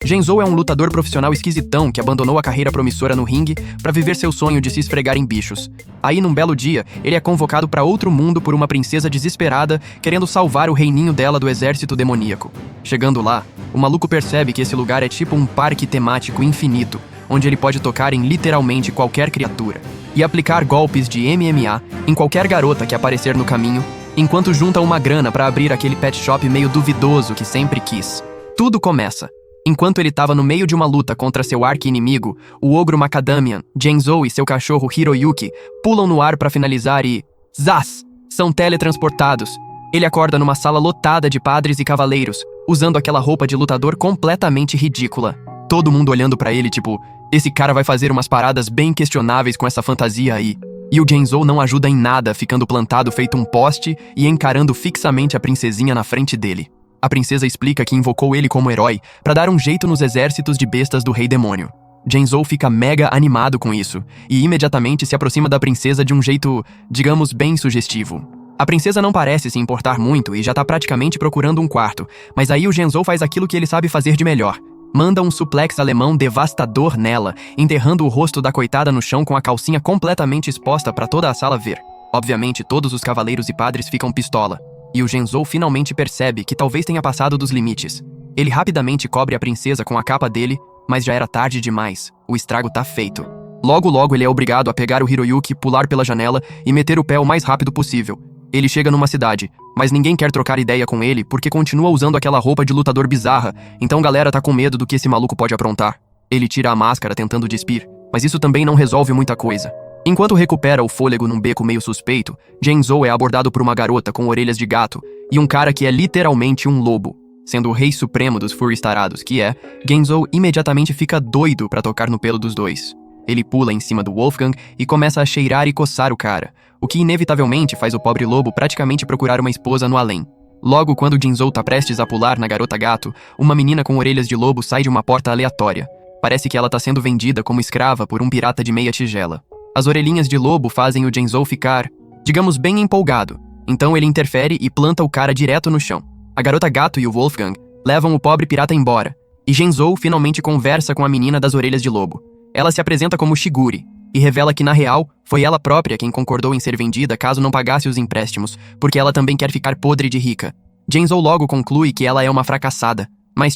Genzou é um lutador profissional esquisitão que abandonou a carreira promissora no ringue para viver seu sonho de se esfregar em bichos. Aí, num belo dia, ele é convocado para outro mundo por uma princesa desesperada querendo salvar o reininho dela do exército demoníaco. Chegando lá, o maluco percebe que esse lugar é tipo um parque temático infinito, onde ele pode tocar em literalmente qualquer criatura e aplicar golpes de MMA em qualquer garota que aparecer no caminho, enquanto junta uma grana para abrir aquele pet shop meio duvidoso que sempre quis. Tudo começa enquanto ele estava no meio de uma luta contra seu arqui-inimigo, o ogro Macadamian. Genzou e seu cachorro Hiroyuki pulam no ar para finalizar e... zás! São teletransportados. Ele acorda numa sala lotada de padres e cavaleiros, usando aquela roupa de lutador completamente ridícula. Todo mundo olhando pra ele tipo, esse cara vai fazer umas paradas bem questionáveis com essa fantasia aí. E o Genzou não ajuda em nada, ficando plantado feito um poste e encarando fixamente a princesinha na frente dele. A princesa explica que invocou ele como herói para dar um jeito nos exércitos de bestas do rei demônio. Genzou fica mega animado com isso e imediatamente se aproxima da princesa de um jeito, digamos, bem sugestivo. A princesa não parece se importar muito e já tá praticamente procurando um quarto, mas aí o Genzou faz aquilo que ele sabe fazer de melhor. Manda um suplex alemão devastador nela, enterrando o rosto da coitada no chão com a calcinha completamente exposta para toda a sala ver. Obviamente, todos os cavaleiros e padres ficam pistola. E o Genzou finalmente percebe que talvez tenha passado dos limites. Ele rapidamente cobre a princesa com a capa dele, mas já era tarde demais. O estrago tá feito. Logo ele é obrigado a pegar o Hiroyuki, pular pela janela e meter o pé o mais rápido possível. Ele chega numa cidade, mas ninguém quer trocar ideia com ele porque continua usando aquela roupa de lutador bizarra, então galera tá com medo do que esse maluco pode aprontar. Ele tira a máscara tentando despir, mas isso também não resolve muita coisa. Enquanto recupera o fôlego num beco meio suspeito, Genzou é abordado por uma garota com orelhas de gato e um cara que é literalmente um lobo. Sendo o rei supremo dos furries tarados que é, Genzou imediatamente fica doido pra tocar no pelo dos dois. Ele pula em cima do Wolfgang e começa a cheirar e coçar o cara, o que inevitavelmente faz o pobre lobo praticamente procurar uma esposa no além. Logo, quando Genzou tá prestes a pular na garota gato, uma menina com orelhas de lobo sai de uma porta aleatória. Parece que ela tá sendo vendida como escrava por um pirata de meia tigela. As orelhinhas de lobo fazem o Genzou ficar, digamos, bem empolgado. Então ele interfere e planta o cara direto no chão. A garota gato e o Wolfgang levam o pobre pirata embora. E Genzou finalmente conversa com a menina das orelhas de lobo. Ela se apresenta como Shiguri e revela que, na real, foi ela própria quem concordou em ser vendida caso não pagasse os empréstimos, porque ela também quer ficar podre de rica. Genzou logo conclui que ela é uma fracassada. Mas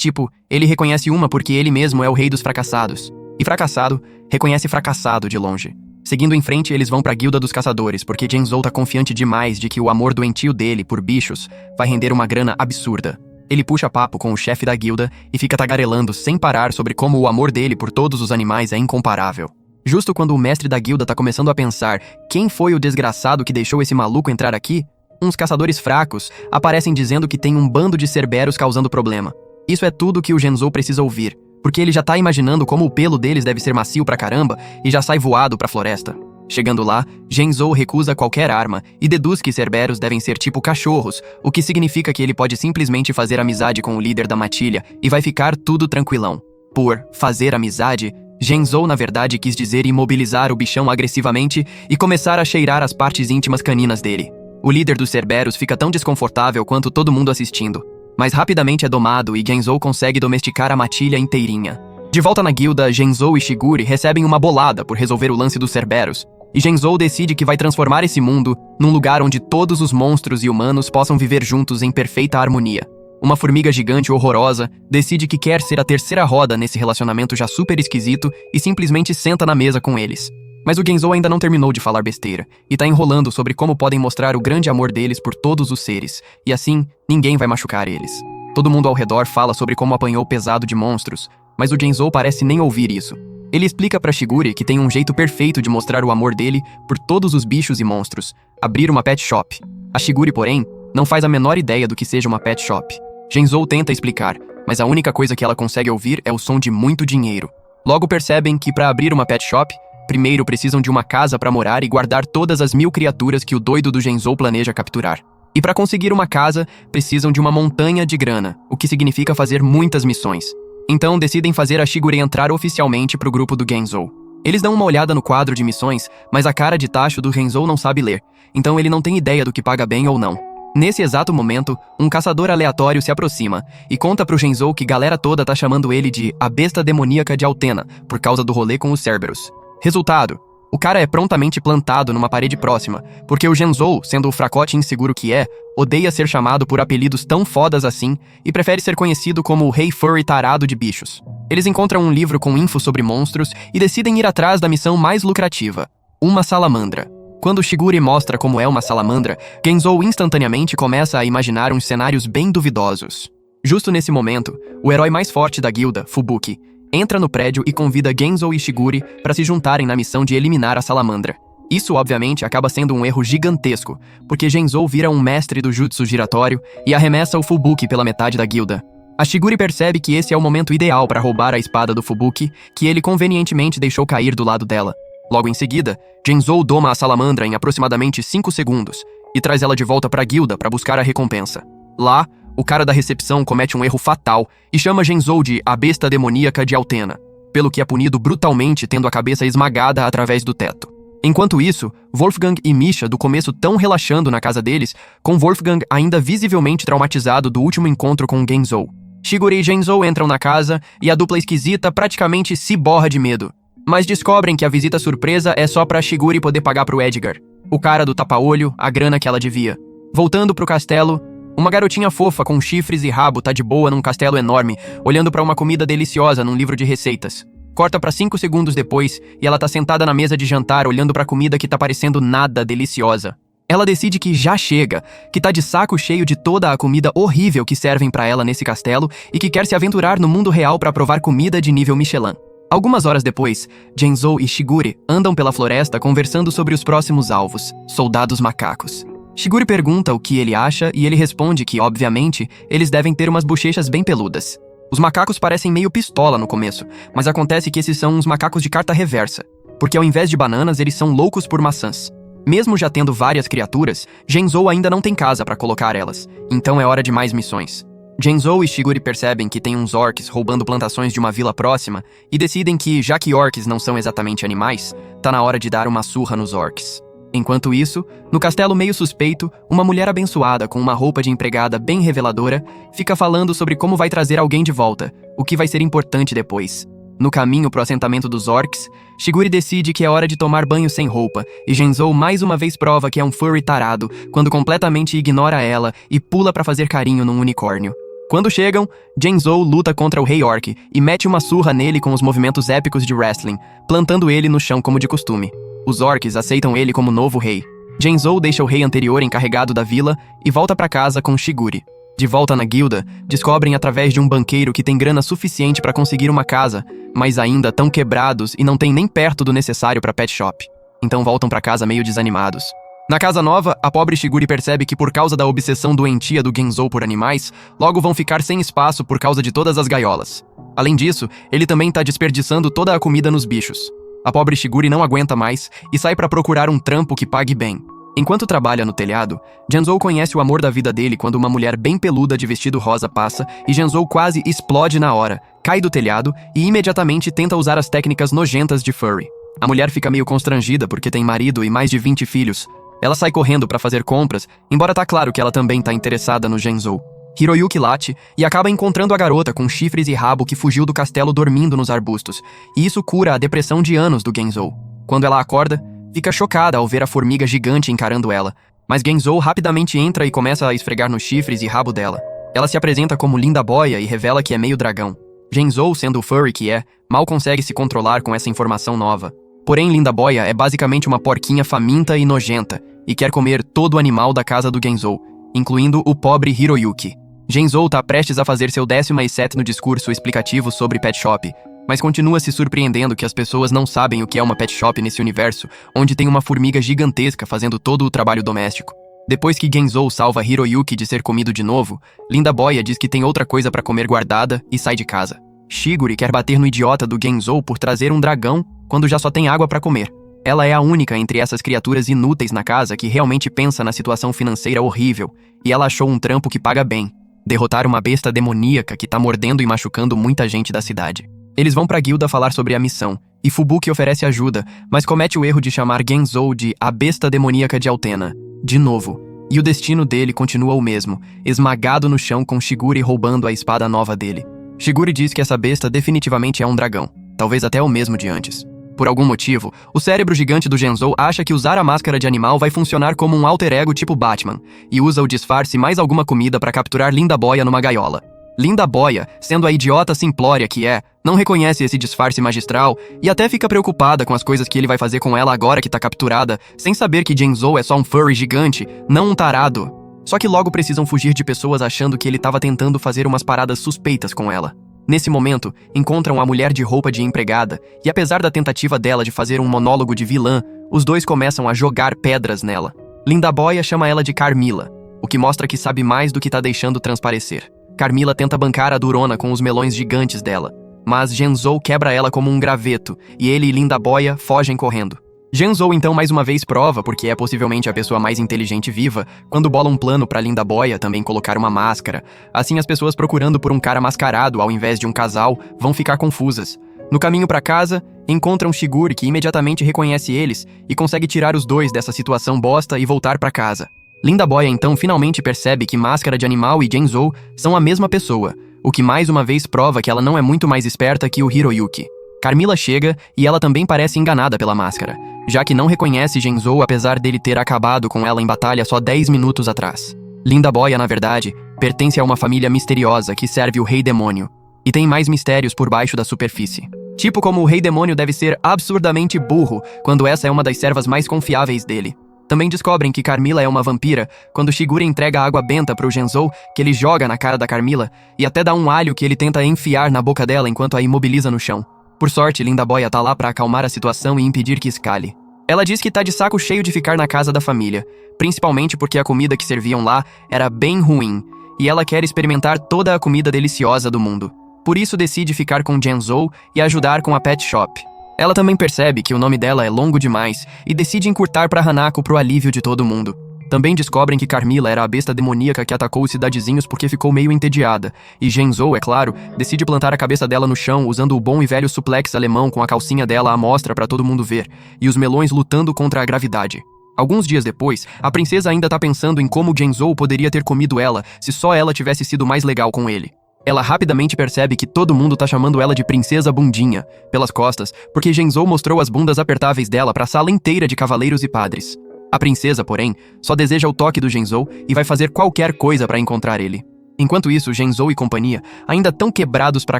ele reconhece uma porque ele mesmo é o rei dos fracassados. E fracassado reconhece fracassado de longe. Seguindo em frente, eles vão pra Guilda dos Caçadores, porque Genzou tá confiante demais de que o amor doentio dele por bichos vai render uma grana absurda. Ele puxa papo com o chefe da guilda e fica tagarelando sem parar sobre como o amor dele por todos os animais é incomparável. Justo quando o mestre da guilda tá começando a pensar quem foi o desgraçado que deixou esse maluco entrar aqui, uns caçadores fracos aparecem dizendo que tem um bando de cerberos causando problema. Isso é tudo que o Genzou precisa ouvir, porque ele já tá imaginando como o pelo deles deve ser macio pra caramba e já sai voado pra floresta. Chegando lá, Genzou recusa qualquer arma e deduz que cerberos devem ser tipo cachorros, o que significa que ele pode simplesmente fazer amizade com o líder da matilha e vai ficar tudo tranquilão. Por fazer amizade, Genzou na verdade quis dizer imobilizar o bichão agressivamente e começar a cheirar as partes íntimas caninas dele. O líder dos cerberos fica tão desconfortável quanto todo mundo assistindo, mas rapidamente é domado e Genzou consegue domesticar a matilha inteirinha. De volta na guilda, Genzou e Shiguri recebem uma bolada por resolver o lance dos cerberos, e Genzou decide que vai transformar esse mundo num lugar onde todos os monstros e humanos possam viver juntos em perfeita harmonia. Uma formiga gigante horrorosa decide que quer ser a terceira roda nesse relacionamento já super esquisito e simplesmente senta na mesa com eles. Mas o Genzou ainda não terminou de falar besteira, e tá enrolando sobre como podem mostrar o grande amor deles por todos os seres, e assim, ninguém vai machucar eles. Todo mundo ao redor fala sobre como apanhou pesado de monstros, mas o Genzou parece nem ouvir isso. Ele explica pra Shiguri que tem um jeito perfeito de mostrar o amor dele por todos os bichos e monstros, abrir uma pet shop. A Shiguri, porém, não faz a menor ideia do que seja uma pet shop. Genzou tenta explicar, mas a única coisa que ela consegue ouvir é o som de muito dinheiro. Logo percebem que pra abrir uma pet shop, primeiro precisam de uma casa pra morar e guardar todas as 1000 criaturas que o doido do Genzou planeja capturar. E pra conseguir uma casa, precisam de uma montanha de grana, o que significa fazer muitas missões. Então decidem fazer a Shiguri entrar oficialmente pro grupo do Genzou. Eles dão uma olhada no quadro de missões, mas a cara de tacho do Genzou não sabe ler, então ele não tem ideia do que paga bem ou não. Nesse exato momento, um caçador aleatório se aproxima e conta pro Genzou que galera toda tá chamando ele de a besta demoníaca de Altena, por causa do rolê com os Cerberus. Resultado: o cara é prontamente plantado numa parede próxima, porque o Genzou, sendo o fracote inseguro que é, odeia ser chamado por apelidos tão fodas assim e prefere ser conhecido como o Rei Furry Tarado de Bichos. Eles encontram um livro com info sobre monstros e decidem ir atrás da missão mais lucrativa: uma salamandra. Quando Shigure mostra como é uma salamandra, Genzou instantaneamente começa a imaginar uns cenários bem duvidosos. Justo nesse momento, o herói mais forte da guilda, Fubuki, entra no prédio e convida Genzou e Shigure para se juntarem na missão de eliminar a salamandra. Isso, obviamente, acaba sendo um erro gigantesco, porque Genzou vira um mestre do jutsu giratório e arremessa o Fubuki pela metade da guilda. A Shigure percebe que esse é o momento ideal para roubar a espada do Fubuki, que ele convenientemente deixou cair do lado dela. Logo em seguida, Genzou doma a salamandra em aproximadamente 5 segundos e traz ela de volta para a guilda para buscar a recompensa. Lá, o cara da recepção comete um erro fatal e chama Genzou de a besta demoníaca de Altena, pelo que é punido brutalmente tendo a cabeça esmagada através do teto. Enquanto isso, Wolfgang e Misha do começo tão relaxando na casa deles, com Wolfgang ainda visivelmente traumatizado do último encontro com Genzou. Shigure e Genzou entram na casa e a dupla esquisita praticamente se borra de medo. Mas descobrem que a visita surpresa é só pra Shigure poder pagar pro Edgar, o cara do tapa-olho, a grana que ela devia. Voltando pro castelo, uma garotinha fofa com chifres e rabo tá de boa num castelo enorme, olhando pra uma comida deliciosa num livro de receitas. Corta pra 5 segundos depois e ela tá sentada na mesa de jantar olhando pra comida que tá parecendo nada deliciosa. Ela decide que já chega, que tá de saco cheio de toda a comida horrível que servem pra ela nesse castelo e que quer se aventurar no mundo real pra provar comida de nível Michelin. Algumas horas depois, Genzou e Shigure andam pela floresta conversando sobre os próximos alvos, soldados macacos. Shigure pergunta o que ele acha e ele responde que, obviamente, eles devem ter umas bochechas bem peludas. Os macacos parecem meio pistola no começo, mas acontece que esses são uns macacos de carta reversa, porque ao invés de bananas eles são loucos por maçãs. Mesmo já tendo várias criaturas, Genzou ainda não tem casa para colocar elas, então é hora de mais missões. Genzou e Shigure percebem que tem uns orcs roubando plantações de uma vila próxima e decidem que, já que orcs não são exatamente animais, tá na hora de dar uma surra nos orcs. Enquanto isso, no castelo meio suspeito, uma mulher abençoada com uma roupa de empregada bem reveladora fica falando sobre como vai trazer alguém de volta, o que vai ser importante depois. No caminho pro assentamento dos orcs, Shigure decide que é hora de tomar banho sem roupa, e Genzou mais uma vez prova que é um furry tarado, quando completamente ignora ela e pula pra fazer carinho num unicórnio. Quando chegam, Genzou luta contra o Rei Orc e mete uma surra nele com os movimentos épicos de wrestling, plantando ele no chão como de costume. Os orcs aceitam ele como novo rei. Genzou deixa o rei anterior encarregado da vila e volta pra casa com Shigure. De volta na guilda, descobrem através de um banqueiro que tem grana suficiente para conseguir uma casa, mas ainda tão quebrados e não tem nem perto do necessário para pet shop. Então voltam pra casa meio desanimados. Na casa nova, a pobre Shigure percebe que por causa da obsessão doentia do Genzou por animais, logo vão ficar sem espaço por causa de todas as gaiolas. Além disso, ele também tá desperdiçando toda a comida nos bichos. A pobre Shigure não aguenta mais e sai para procurar um trampo que pague bem. Enquanto trabalha no telhado, Genzou conhece o amor da vida dele quando uma mulher bem peluda de vestido rosa passa e Genzou quase explode na hora, cai do telhado e imediatamente tenta usar as técnicas nojentas de furry. A mulher fica meio constrangida porque tem marido e mais de 20 filhos. Ela sai correndo para fazer compras, embora tá claro que ela também tá interessada no Genzou. Hiroyuki late e acaba encontrando a garota com chifres e rabo que fugiu do castelo dormindo nos arbustos, e isso cura a depressão de anos do Genzou. Quando ela acorda, fica chocada ao ver a formiga gigante encarando ela, mas Genzou rapidamente entra e começa a esfregar nos chifres e rabo dela. Ela se apresenta como linda boia e revela que é meio dragão. Genzou, sendo o furry que é, mal consegue se controlar com essa informação nova. Porém, linda boia é basicamente uma porquinha faminta e nojenta, e quer comer todo o animal da casa do Genzou, incluindo o pobre Hiroyuki. Genzou tá prestes a fazer seu 17º discurso explicativo sobre pet shop, mas continua se surpreendendo que as pessoas não sabem o que é uma pet shop nesse universo, onde tem uma formiga gigantesca fazendo todo o trabalho doméstico. Depois que Genzou salva Hiroyuki de ser comido de novo, linda boia diz que tem outra coisa pra comer guardada e sai de casa. Shigure quer bater no idiota do Genzou por trazer um dragão quando já só tem água pra comer. Ela é a única entre essas criaturas inúteis na casa que realmente pensa na situação financeira horrível, e ela achou um trampo que paga bem: derrotar uma besta demoníaca que tá mordendo e machucando muita gente da cidade. Eles vão pra guilda falar sobre a missão, e Fubuki oferece ajuda, mas comete o erro de chamar Genzou de a besta demoníaca de Altena, de novo, E o destino dele continua o mesmo, esmagado no chão com Shigure roubando a espada nova dele. Shigure diz que essa besta definitivamente é um dragão, talvez até o mesmo de antes. Por algum motivo, o cérebro gigante do Genzou acha que usar a máscara de animal vai funcionar como um alter ego tipo Batman, e usa o disfarce e mais alguma comida para capturar Linda Boia numa gaiola. Linda Boia, sendo a idiota simplória que é, não reconhece esse disfarce magistral e até fica preocupada com as coisas que ele vai fazer com ela agora que tá capturada, sem saber que Genzou é só um furry gigante, não um tarado. Só que logo precisam fugir de pessoas achando que ele tava tentando fazer umas paradas suspeitas com ela. Nesse momento, encontram a mulher de roupa de empregada, e apesar da tentativa dela de fazer um monólogo de vilã, os dois começam a jogar pedras nela. Linda Boia chama ela de Carmila, o que mostra que sabe mais do que tá deixando transparecer. Carmila tenta bancar a durona com os melões gigantes dela, mas Genzou quebra ela como um graveto, e ele e Linda Boia fogem correndo. Genzou então mais uma vez prova, porque é possivelmente a pessoa mais inteligente viva, quando bola um plano pra Linda Boia também colocar uma máscara. Assim as pessoas procurando por um cara mascarado ao invés de um casal vão ficar confusas. No caminho pra casa, encontram Shigure, que imediatamente reconhece eles e consegue tirar os dois dessa situação bosta e voltar pra casa. Linda Boia então finalmente percebe que Máscara de Animal e Genzou são a mesma pessoa, o que mais uma vez prova que ela não é muito mais esperta que o Hiroyuki. Carmila chega e ela também parece enganada pela máscara, já que não reconhece Genzou apesar dele ter acabado com ela em batalha só 10 minutos atrás. Linda Boia, na verdade, pertence a uma família misteriosa que serve o Rei Demônio, e tem mais mistérios por baixo da superfície. Tipo como o Rei Demônio deve ser absurdamente burro, quando essa é uma das servas mais confiáveis dele. Também descobrem que Carmila é uma vampira, quando Shigure entrega a água benta pro Genzou, que ele joga na cara da Carmila, e até dá um alho que ele tenta enfiar na boca dela enquanto a imobiliza no chão. Por sorte, Linda Boia tá lá pra acalmar a situação e impedir que escale. Ela diz que tá de saco cheio de ficar na casa da família, principalmente porque a comida que serviam lá era bem ruim, e ela quer experimentar toda a comida deliciosa do mundo. Por isso decide ficar com Genzou e ajudar com a pet shop. Ela também percebe que o nome dela é longo demais e decide encurtar pra Hanako pro alívio de todo mundo. Também descobrem que Carmila era a besta demoníaca que atacou os cidadezinhos porque ficou meio entediada, e Genzou, é claro, decide plantar a cabeça dela no chão usando o bom e velho suplex alemão com a calcinha dela à mostra pra todo mundo ver, e os melões lutando contra a gravidade. Alguns dias depois, a princesa ainda tá pensando em como Genzou poderia ter comido ela se só ela tivesse sido mais legal com ele. Ela rapidamente percebe que todo mundo tá chamando ela de Princesa Bundinha, pelas costas, porque Genzou mostrou as bundas apertáveis dela pra sala inteira de cavaleiros e padres. A princesa, porém, só deseja o toque do Genzou e vai fazer qualquer coisa pra encontrar ele. Enquanto isso, Genzou e companhia ainda tão quebrados pra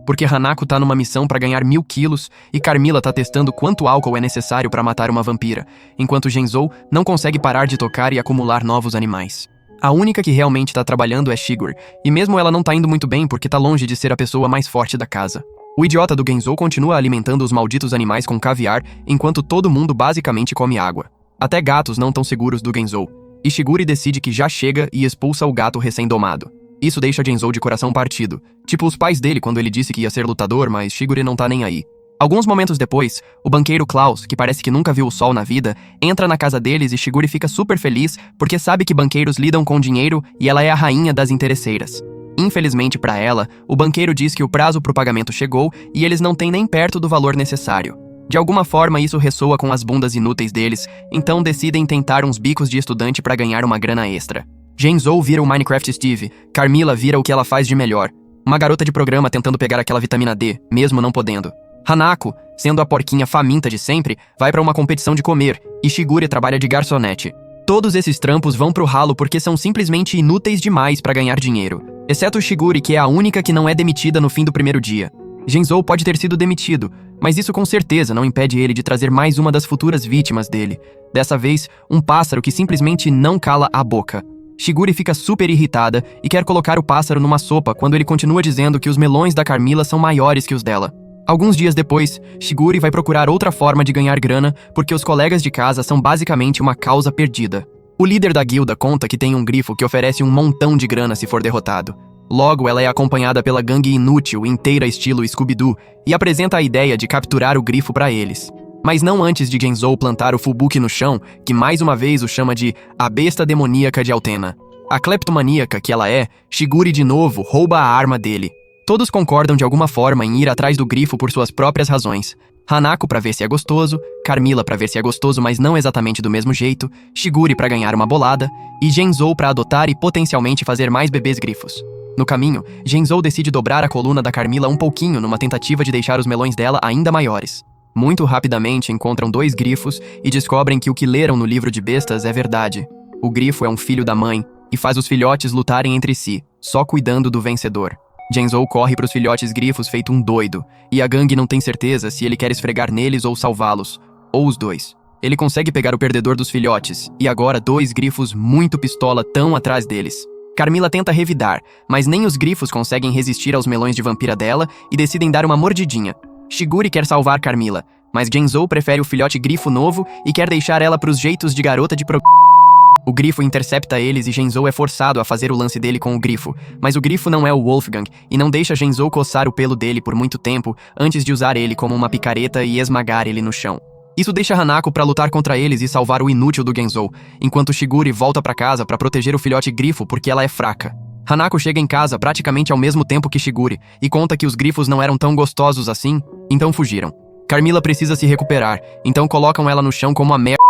porque Hanako tá numa missão pra ganhar 1000 quilos e Carmila tá testando quanto álcool é necessário pra matar uma vampira, enquanto Genzou não consegue parar de tocar e acumular novos animais. A única que realmente tá trabalhando é Shigure, e mesmo ela não tá indo muito bem porque tá longe de ser a pessoa mais forte da casa. O idiota do Genzou continua alimentando os malditos animais com caviar, enquanto todo mundo basicamente come água. Até gatos não tão seguros do Genzou, e Shigure decide que já chega e expulsa o gato recém-domado. Isso deixa Genzou de coração partido, tipo os pais dele quando ele disse que ia ser lutador, mas Shigure não tá nem aí. Alguns momentos depois, o banqueiro Klaus, que parece que nunca viu o sol na vida, entra na casa deles e Shigure fica super feliz porque sabe que banqueiros lidam com dinheiro e ela é a rainha das interesseiras. Infelizmente pra ela, o banqueiro diz que o prazo pro pagamento chegou e eles não têm nem perto do valor necessário. De alguma forma isso ressoa com as bundas inúteis deles, então decidem tentar uns bicos de estudante pra ganhar uma grana extra. Genzou vira o Minecraft Steve, Carmila vira o que ela faz de melhor, uma garota de programa tentando pegar aquela vitamina D, mesmo não podendo. Hanako, sendo a porquinha faminta de sempre, vai pra uma competição de comer, e Shigure trabalha de garçonete. Todos esses trampos vão pro ralo porque são simplesmente inúteis demais pra ganhar dinheiro, exceto Shigure, que é a única que não é demitida no fim do primeiro dia. Genzou pode ter sido demitido, mas isso com certeza não impede ele de trazer mais uma das futuras vítimas dele. Dessa vez, um pássaro que simplesmente não cala a boca. Shigure fica super irritada e quer colocar o pássaro numa sopa quando ele continua dizendo que os melões da Carmila são maiores que os dela. Alguns dias depois, Shigure vai procurar outra forma de ganhar grana porque os colegas de casa são basicamente uma causa perdida. O líder da guilda conta que tem um grifo que oferece um montão de grana se for derrotado. Logo, ela é acompanhada pela gangue inútil, inteira estilo Scooby-Doo, e apresenta a ideia de capturar o grifo pra eles. Mas não antes de Genzou plantar o Fubuki no chão, que mais uma vez o chama de a besta demoníaca de Altena. A cleptomaníaca que ela é, Shigure de novo rouba a arma dele. Todos concordam de alguma forma em ir atrás do grifo por suas próprias razões. Hanako pra ver se é gostoso, Carmilla pra ver se é gostoso mas não exatamente do mesmo jeito, Shiguri pra ganhar uma bolada, e Genzou pra adotar e potencialmente fazer mais bebês grifos. No caminho, Genzou decide dobrar a coluna da Carmilla um pouquinho numa tentativa de deixar os melões dela ainda maiores. Muito rapidamente encontram 2 grifos e descobrem que o que leram no livro de bestas é verdade. O grifo é um filho da mãe e faz os filhotes lutarem entre si, só cuidando do vencedor. Genzou corre pros filhotes grifos feito um doido, e a gangue não tem certeza se ele quer esfregar neles ou salvá-los, ou os dois. Ele consegue pegar o perdedor dos filhotes, e agora 2 grifos muito pistola tão atrás deles. Carmilla tenta revidar, mas nem os grifos conseguem resistir aos melões de vampira dela e decidem dar uma mordidinha. Shiguri quer salvar Carmilla, mas Genzou prefere o filhote grifo novo e quer deixar ela pros jeitos de garota de O grifo intercepta eles e Genzou é forçado a fazer o lance dele com o grifo, mas o grifo não é o Wolfgang e não deixa Genzou coçar o pelo dele por muito tempo antes de usar ele como uma picareta e esmagar ele no chão. Isso deixa Hanako pra lutar contra eles e salvar o inútil do Genzou, enquanto Shiguri volta pra casa pra proteger o filhote grifo porque ela é fraca. Hanako chega em casa praticamente ao mesmo tempo que Shiguri e conta que os grifos não eram tão gostosos assim, então fugiram. Carmilla precisa se recuperar, então colocam ela no chão como a merda.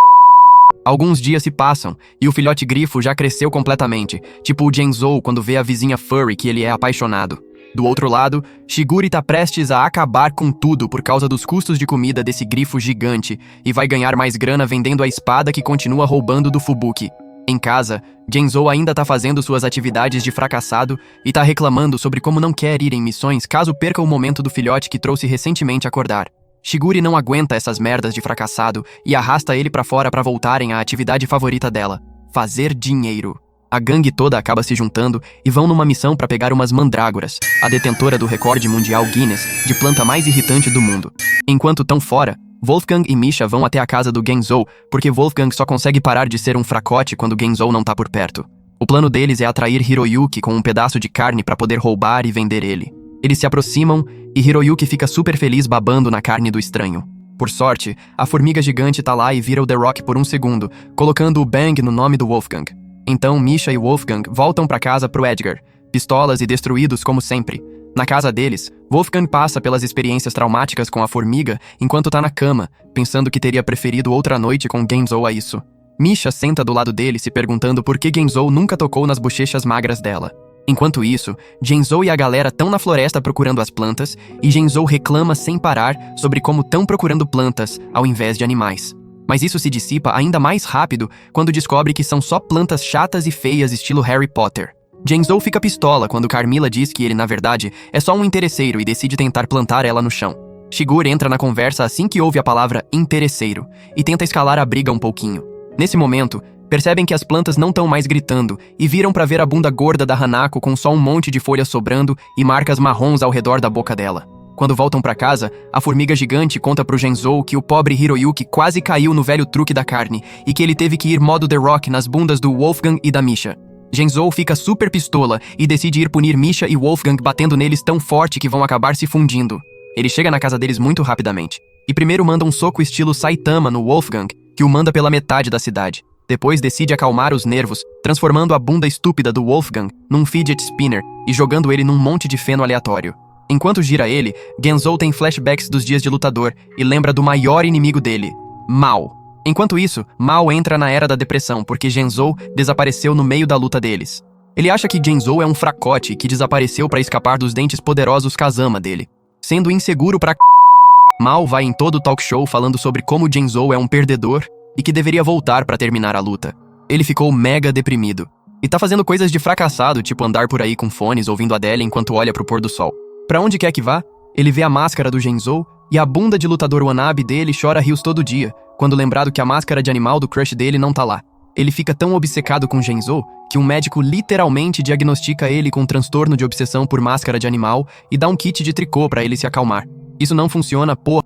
Alguns dias se passam, e o filhote grifo já cresceu completamente, tipo o Genzou quando vê a vizinha Furry que ele é apaixonado. Do outro lado, Shiguri tá prestes a acabar com tudo por causa dos custos de comida desse grifo gigante e vai ganhar mais grana vendendo a espada que continua roubando do Fubuki. Em casa, Genzou ainda tá fazendo suas atividades de fracassado e tá reclamando sobre como não quer ir em missões caso perca o momento do filhote que trouxe recentemente acordar. Shiguri não aguenta essas merdas de fracassado e arrasta ele pra fora pra voltarem à atividade favorita dela, fazer dinheiro. A gangue toda acaba se juntando e vão numa missão pra pegar umas mandrágoras, a detentora do recorde mundial Guinness de planta mais irritante do mundo. Enquanto tão fora, Wolfgang e Misha vão até a casa do Genzou, porque Wolfgang só consegue parar de ser um fracote quando Genzou não tá por perto. O plano deles é atrair Hiroyuki com um pedaço de carne pra poder roubar e vender ele. Eles se aproximam e Hiroyuki fica super feliz babando na carne do estranho. Por sorte, a formiga gigante tá lá e vira o The Rock por um segundo, colocando o Bang no nome do Wolfgang. Então Misha e Wolfgang voltam pra casa pro Edgar, pistolas e destruídos como sempre. Na casa deles, Wolfgang passa pelas experiências traumáticas com a formiga enquanto tá na cama, pensando que teria preferido outra noite com Genzou a isso. Misha senta do lado dele se perguntando por que Genzou nunca tocou nas bochechas magras dela. Enquanto isso, Genzou e a galera tão na floresta procurando as plantas, e Genzou reclama sem parar sobre como tão procurando plantas ao invés de animais. Mas isso se dissipa ainda mais rápido quando descobre que são só plantas chatas e feias estilo Harry Potter. Genzou fica pistola quando Carmilla diz que ele, na verdade, é só um interesseiro e decide tentar plantar ela no chão. Shiguri entra na conversa assim que ouve a palavra interesseiro e tenta escalar a briga um pouquinho. Nesse momento, percebem que as plantas não estão mais gritando e viram pra ver a bunda gorda da Hanako com só um monte de folhas sobrando e marcas marrons ao redor da boca dela. Quando voltam pra casa, a formiga gigante conta pro Genzou que o pobre Hiroyuki quase caiu no velho truque da carne e que ele teve que ir modo The Rock nas bundas do Wolfgang e da Misha. Genzou fica super pistola e decide ir punir Misha e Wolfgang batendo neles tão forte que vão acabar se fundindo. Ele chega na casa deles muito rapidamente e primeiro manda um soco estilo Saitama no Wolfgang, que o manda pela metade da cidade. Depois decide acalmar os nervos, transformando a bunda estúpida do Wolfgang num fidget spinner e jogando ele num monte de feno aleatório. Enquanto gira ele, Genzou tem flashbacks dos dias de lutador e lembra do maior inimigo dele, Mao. Enquanto isso, Mao entra na era da depressão porque Genzou desapareceu no meio da luta deles. Ele acha que Genzou é um fracote que desapareceu para escapar dos dentes poderosos Kazama dele. Sendo inseguro pra Mao vai em todo o talk show falando sobre como Genzou é um perdedor e que deveria voltar pra terminar a luta. Ele ficou mega deprimido e tá fazendo coisas de fracassado, tipo andar por aí com fones ouvindo Adele enquanto olha pro pôr do sol. Pra onde quer que vá, ele vê a máscara do Genzou e a bunda de lutador wannabe dele chora rios todo dia, quando lembrado que a máscara de animal do crush dele não tá lá. Ele fica tão obcecado com Genzou que um médico literalmente diagnostica ele com um transtorno de obsessão por máscara de animal e dá um kit de tricô pra ele se acalmar. Isso não funciona, porra.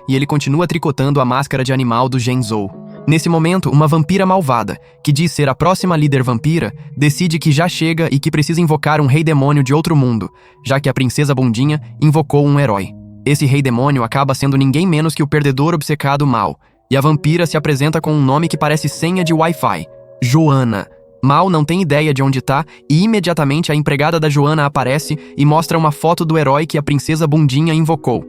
E ele continua tricotando a máscara de animal do Genzou. Nesse momento, uma vampira malvada, que diz ser a próxima líder vampira, decide que já chega e que precisa invocar um rei demônio de outro mundo, já que a princesa Bundinha invocou um herói. Esse rei demônio acaba sendo ninguém menos que o perdedor obcecado Mao, e a vampira se apresenta com um nome que parece senha de Wi-Fi, Joana. Mao não tem ideia de onde tá e imediatamente a empregada da Joana aparece e mostra uma foto do herói que a princesa Bundinha invocou.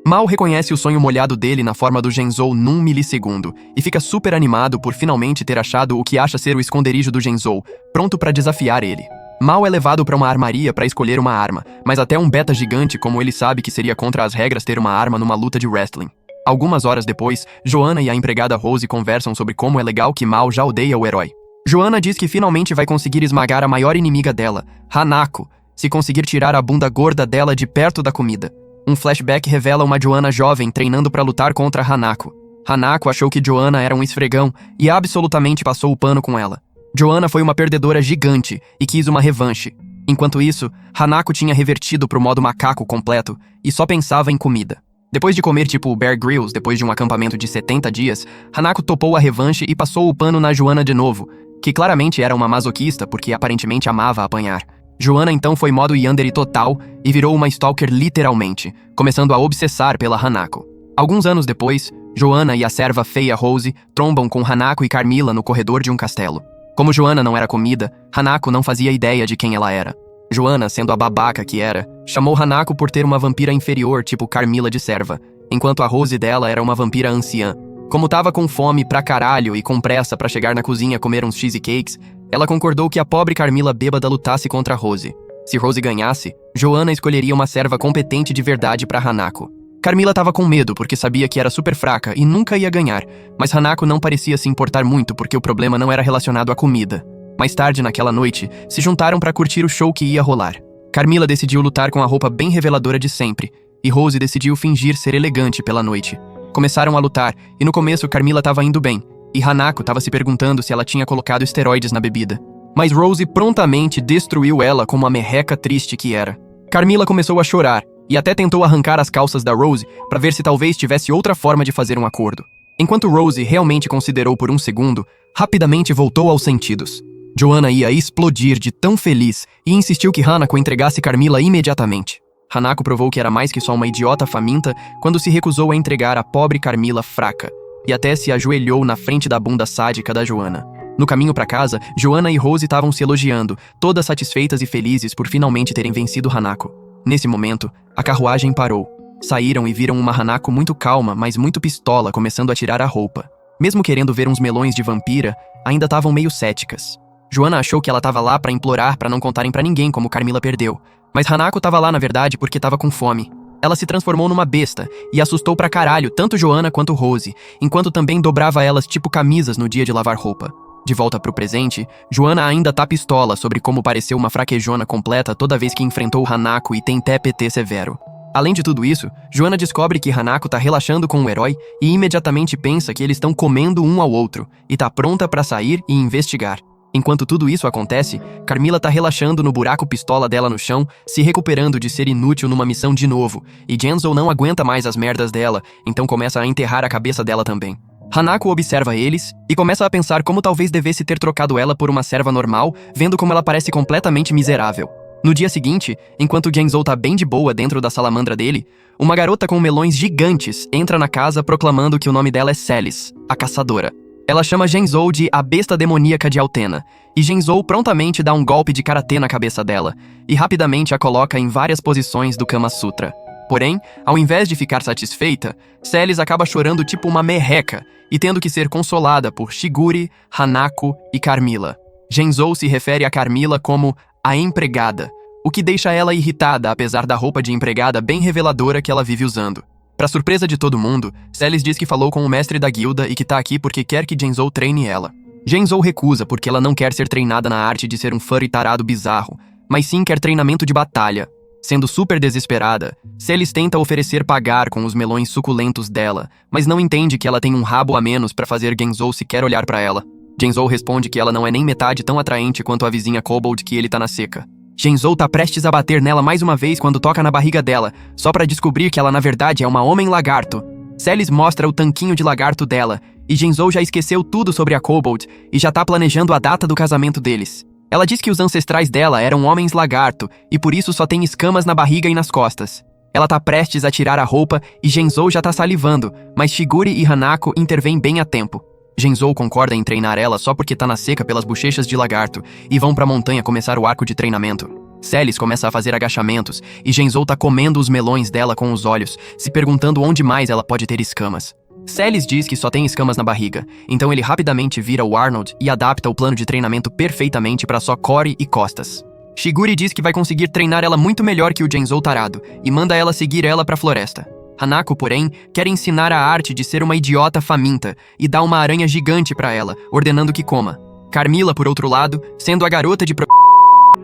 Mal reconhece o sonho molhado dele na forma do Genzou num milissegundo e fica super animado por finalmente ter achado o que acha ser o esconderijo do Genzou, pronto para desafiar ele. Mal é levado para uma armaria para escolher uma arma, mas até um beta gigante como ele sabe que seria contra as regras ter uma arma numa luta de wrestling. Algumas horas depois, Joanna e a empregada Rose conversam sobre como é legal que Mal já odeia o herói. Joanna diz que finalmente vai conseguir esmagar a maior inimiga dela, Hanako, se conseguir tirar a bunda gorda dela de perto da comida. Um flashback revela uma Joanna jovem treinando para lutar contra Hanako. Hanako achou que Joanna era um esfregão e absolutamente passou o pano com ela. Joanna foi uma perdedora gigante e quis uma revanche. Enquanto isso, Hanako tinha revertido pro modo macaco completo e só pensava em comida. Depois de comer tipo Bear Grylls depois de um acampamento de 70 dias, Hanako topou a revanche e passou o pano na Joanna de novo, que claramente era uma masoquista porque aparentemente amava apanhar. Joanna então foi modo Yandere total e virou uma stalker literalmente, começando a obsessar pela Hanako. Alguns anos depois, Joanna e a serva feia Rose trombam com Hanako e Carmilla no corredor de um castelo. Como Joanna não era comida, Hanako não fazia ideia de quem ela era. Joanna, sendo a babaca que era, chamou Hanako por ter uma vampira inferior tipo Carmilla de serva, enquanto a Rose dela era uma vampira anciã. Como tava com fome pra caralho e com pressa pra chegar na cozinha comer uns cheesecakes, ela concordou que a pobre Carmilla bêbada lutasse contra Rose. Se Rose ganhasse, Joanna escolheria uma serva competente de verdade pra Hanako. Carmilla tava com medo porque sabia que era super fraca e nunca ia ganhar, mas Hanako não parecia se importar muito porque o problema não era relacionado à comida. Mais tarde naquela noite, se juntaram pra curtir o show que ia rolar. Carmilla decidiu lutar com a roupa bem reveladora de sempre, e Rose decidiu fingir ser elegante pela noite. Começaram a lutar, e no começo Carmilla tava indo bem, e Hanako tava se perguntando se ela tinha colocado esteroides na bebida. Mas Rose prontamente destruiu ela como a merreca triste que era. Carmilla começou a chorar, e até tentou arrancar as calças da Rose pra ver se talvez tivesse outra forma de fazer um acordo. Enquanto Rose realmente considerou por um segundo, rapidamente voltou aos sentidos. Joanna ia explodir de tão feliz e insistiu que Hanako entregasse Carmilla imediatamente. Hanako provou que era mais que só uma idiota faminta quando se recusou a entregar a pobre Carmilla fraca, e até se ajoelhou na frente da bunda sádica da Joanna. No caminho para casa, Joanna e Rose estavam se elogiando, todas satisfeitas e felizes por finalmente terem vencido Hanako. Nesse momento, a carruagem parou. Saíram e viram uma Hanako muito calma, mas muito pistola, começando a tirar a roupa. Mesmo querendo ver uns melões de vampira, ainda estavam meio céticas. Joanna achou que ela tava lá pra implorar pra não contarem pra ninguém como Carmilla perdeu. Mas Hanako tava lá na verdade porque tava com fome. Ela se transformou numa besta e assustou pra caralho tanto Joanna quanto Rose, enquanto também dobrava elas tipo camisas no dia de lavar roupa. De volta pro presente, Joanna ainda tá pistola sobre como pareceu uma fraquejona completa toda vez que enfrentou Hanako e tem TPT severo. Além de tudo isso, Joanna descobre que Hanako tá relaxando com o herói e imediatamente pensa que eles estão comendo um ao outro e tá pronta pra sair e investigar. Enquanto tudo isso acontece, Carmilla tá relaxando no buraco pistola dela no chão, se recuperando de ser inútil numa missão de novo, e Genzou não aguenta mais as merdas dela, então começa a enterrar a cabeça dela também. Hanako observa eles e começa a pensar como talvez devesse ter trocado ela por uma serva normal, vendo como ela parece completamente miserável. No dia seguinte, enquanto Genzou tá bem de boa dentro da salamandra dele, uma garota com melões gigantes entra na casa proclamando que o nome dela é Celis, a caçadora. Ela chama Genzou de a besta demoníaca de Altena, e Genzou prontamente dá um golpe de karatê na cabeça dela, e rapidamente a coloca em várias posições do Kama Sutra. Porém, ao invés de ficar satisfeita, Celis acaba chorando tipo uma merreca, e tendo que ser consolada por Shigure, Hanako e Carmilla. Genzou se refere a Carmilla como a empregada, o que deixa ela irritada apesar da roupa de empregada bem reveladora que ela vive usando. Pra surpresa de todo mundo, Celis diz que falou com o mestre da guilda e que tá aqui porque quer que Genzou treine ela. Genzou recusa porque ela não quer ser treinada na arte de ser um furry tarado bizarro, mas sim quer treinamento de batalha. Sendo super desesperada, Celis tenta oferecer pagar com os melões suculentos dela, mas não entende que ela tem um rabo a menos pra fazer Genzou sequer olhar pra ela. Genzou responde que ela não é nem metade tão atraente quanto a vizinha Kobold que ele tá na seca. Genzou tá prestes a bater nela mais uma vez quando toca na barriga dela, só pra descobrir que ela na verdade é uma homem-lagarto. Celis mostra o tanquinho de lagarto dela, e Genzou já esqueceu tudo sobre a Kobold e já tá planejando a data do casamento deles. Ela diz que os ancestrais dela eram homens-lagarto e por isso só tem escamas na barriga e nas costas. Ela tá prestes a tirar a roupa e Genzou já tá salivando, mas Shigure e Hanako intervêm bem a tempo. Genzou concorda em treinar ela só porque tá na seca pelas bochechas de lagarto e vão pra montanha começar o arco de treinamento. Celis começa a fazer agachamentos e Genzou tá comendo os melões dela com os olhos, se perguntando onde mais ela pode ter escamas. Celis diz que só tem escamas na barriga, então ele rapidamente vira o Arnold e adapta o plano de treinamento perfeitamente para só core e costas. Shiguri diz que vai conseguir treinar ela muito melhor que o Genzou tarado e manda ela seguir ela pra floresta. Hanako, porém, quer ensinar a arte de ser uma idiota faminta e dá uma aranha gigante pra ela, ordenando que coma. Carmilla, por outro lado, sendo a garota de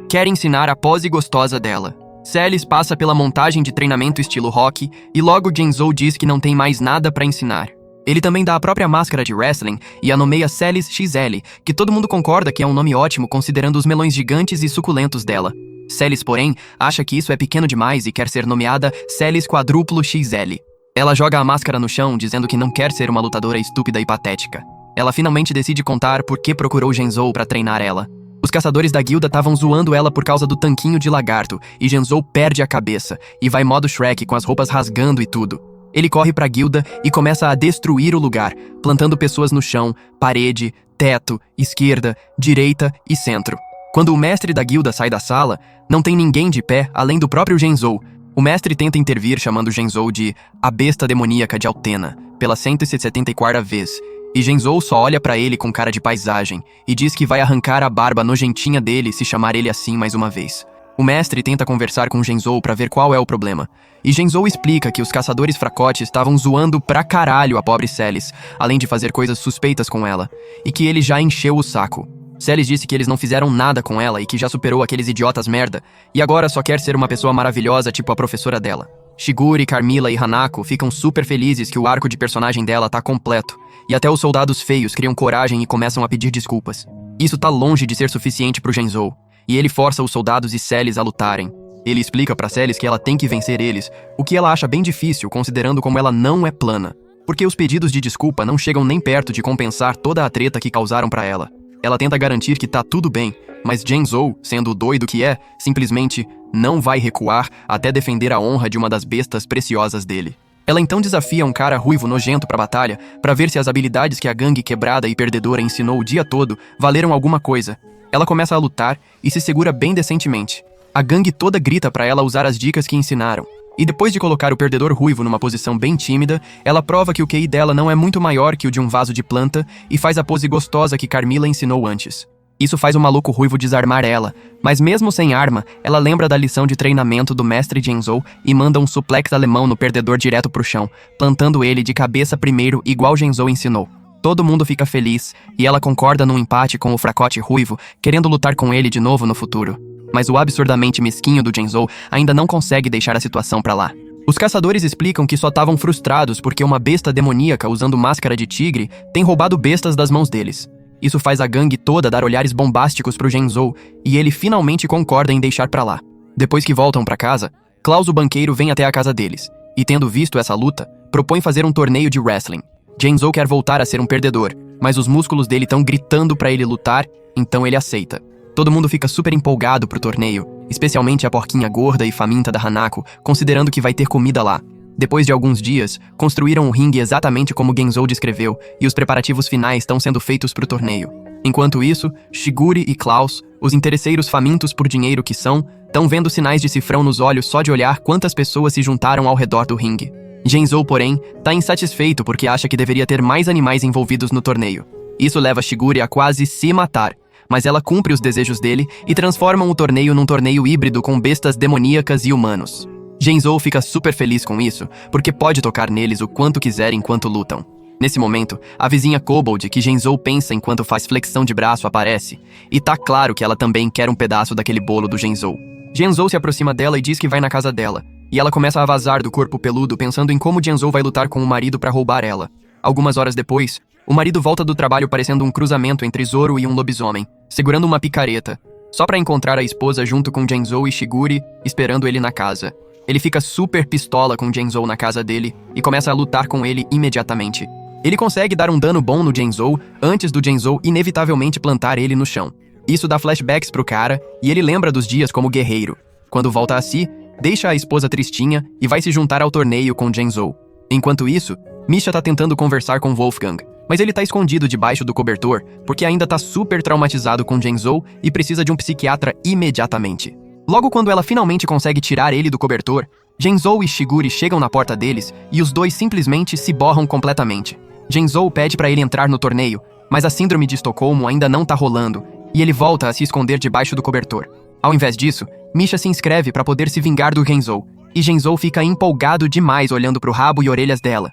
quer ensinar a pose gostosa dela. Celis passa pela montagem de treinamento estilo rock e logo Genzou diz que não tem mais nada pra ensinar. Ele também dá a própria máscara de wrestling e a nomeia Celis XL, que todo mundo concorda que é um nome ótimo considerando os melões gigantes e suculentos dela. Celis, porém, acha que isso é pequeno demais e quer ser nomeada Celis Quadrúplo XL. Ela joga a máscara no chão, dizendo que não quer ser uma lutadora estúpida e patética. Ela finalmente decide contar por que procurou Genzou pra treinar ela. Os caçadores da guilda estavam zoando ela por causa do tanquinho de lagarto, e Genzou perde a cabeça, e vai modo Shrek com as roupas rasgando e tudo. Ele corre pra guilda e começa a destruir o lugar, plantando pessoas no chão, parede, teto, esquerda, direita e centro. Quando o mestre da guilda sai da sala, não tem ninguém de pé além do próprio Genzou. O mestre tenta intervir chamando Genzou de a besta demoníaca de Altena, pela 174ª vez, e Genzou só olha pra ele com cara de paisagem e diz que vai arrancar a barba nojentinha dele se chamar ele assim mais uma vez. O mestre tenta conversar com Genzou pra ver qual é o problema, e Genzou explica que os caçadores fracotes estavam zoando pra caralho a pobre Celis, além de fazer coisas suspeitas com ela, e que ele já encheu o saco. Celis disse que eles não fizeram nada com ela e que já superou aqueles idiotas merda, e agora só quer ser uma pessoa maravilhosa tipo a professora dela. Shiguri, Carmilla e Hanako ficam super felizes que o arco de personagem dela tá completo, e até os soldados feios criam coragem e começam a pedir desculpas. Isso tá longe de ser suficiente pro Genzou, e ele força os soldados e Celis a lutarem. Ele explica pra Celis que ela tem que vencer eles, o que ela acha bem difícil considerando como ela não é plana, porque os pedidos de desculpa não chegam nem perto de compensar toda a treta que causaram pra ela. Ela tenta garantir que tá tudo bem, mas Genzou, sendo o doido que é, simplesmente não vai recuar até defender a honra de uma das bestas preciosas dele. Ela então desafia um cara ruivo nojento pra batalha, pra ver se as habilidades que a gangue quebrada e perdedora ensinou o dia todo valeram alguma coisa. Ela começa a lutar e se segura bem decentemente. A gangue toda grita pra ela usar as dicas que ensinaram. E depois de colocar o perdedor ruivo numa posição bem tímida, ela prova que o QI dela não é muito maior que o de um vaso de planta e faz a pose gostosa que Carmilla ensinou antes. Isso faz o maluco ruivo desarmar ela, mas mesmo sem arma, ela lembra da lição de treinamento do mestre Genzou e manda um suplex alemão no perdedor direto pro chão, plantando ele de cabeça primeiro igual Genzou ensinou. Todo mundo fica feliz, e ela concorda num empate com o fracote ruivo, querendo lutar com ele de novo no futuro. Mas o absurdamente mesquinho do Genzou ainda não consegue deixar a situação pra lá. Os caçadores explicam que só estavam frustrados porque uma besta demoníaca usando máscara de tigre tem roubado bestas das mãos deles. Isso faz a gangue toda dar olhares bombásticos pro Genzou, e ele finalmente concorda em deixar pra lá. Depois que voltam pra casa, Klaus o banqueiro vem até a casa deles, e tendo visto essa luta, propõe fazer um torneio de wrestling. Genzou quer voltar a ser um perdedor, mas os músculos dele estão gritando pra ele lutar, então ele aceita. Todo mundo fica super empolgado pro torneio, especialmente a porquinha gorda e faminta da Hanako, considerando que vai ter comida lá. Depois de alguns dias, construíram o ringue exatamente como Genzou descreveu, e os preparativos finais estão sendo feitos pro torneio. Enquanto isso, Shiguri e Klaus, os interesseiros famintos por dinheiro que são, estão vendo sinais de cifrão nos olhos só de olhar quantas pessoas se juntaram ao redor do ringue. Genzou, porém, tá insatisfeito porque acha que deveria ter mais animais envolvidos no torneio. Isso leva Shiguri a quase se matar, mas ela cumpre os desejos dele e transforma o torneio num torneio híbrido com bestas demoníacas e humanos. Genzou fica super feliz com isso, porque pode tocar neles o quanto quiser enquanto lutam. Nesse momento, a vizinha Kobold, que Genzou pensa enquanto faz flexão de braço, aparece, e tá claro que ela também quer um pedaço daquele bolo do Genzou. Genzou se aproxima dela e diz que vai na casa dela, e ela começa a vazar do corpo peludo pensando em como Genzou vai lutar com o marido pra roubar ela. Algumas horas depois, o marido volta do trabalho parecendo um cruzamento entre Zoro e um lobisomem, segurando uma picareta, só pra encontrar a esposa junto com Genzou e Shiguri, esperando ele na casa. Ele fica super pistola com Genzou na casa dele e começa a lutar com ele imediatamente. Ele consegue dar um dano bom no Genzou antes do Genzou inevitavelmente plantar ele no chão. Isso dá flashbacks pro cara e ele lembra dos dias como guerreiro. Quando volta a si, deixa a esposa tristinha e vai se juntar ao torneio com Genzou. Enquanto isso, Misha tá tentando conversar com Wolfgang, mas ele tá escondido debaixo do cobertor porque ainda tá super traumatizado com Genzou e precisa de um psiquiatra imediatamente. Logo quando ela finalmente consegue tirar ele do cobertor, Genzou e Shiguri chegam na porta deles e os dois simplesmente se borram completamente. Genzou pede para ele entrar no torneio, mas a síndrome de Estocolmo ainda não tá rolando e ele volta a se esconder debaixo do cobertor. Ao invés disso, Misha se inscreve para poder se vingar do Genzou, e Genzou fica empolgado demais olhando pro rabo e orelhas dela.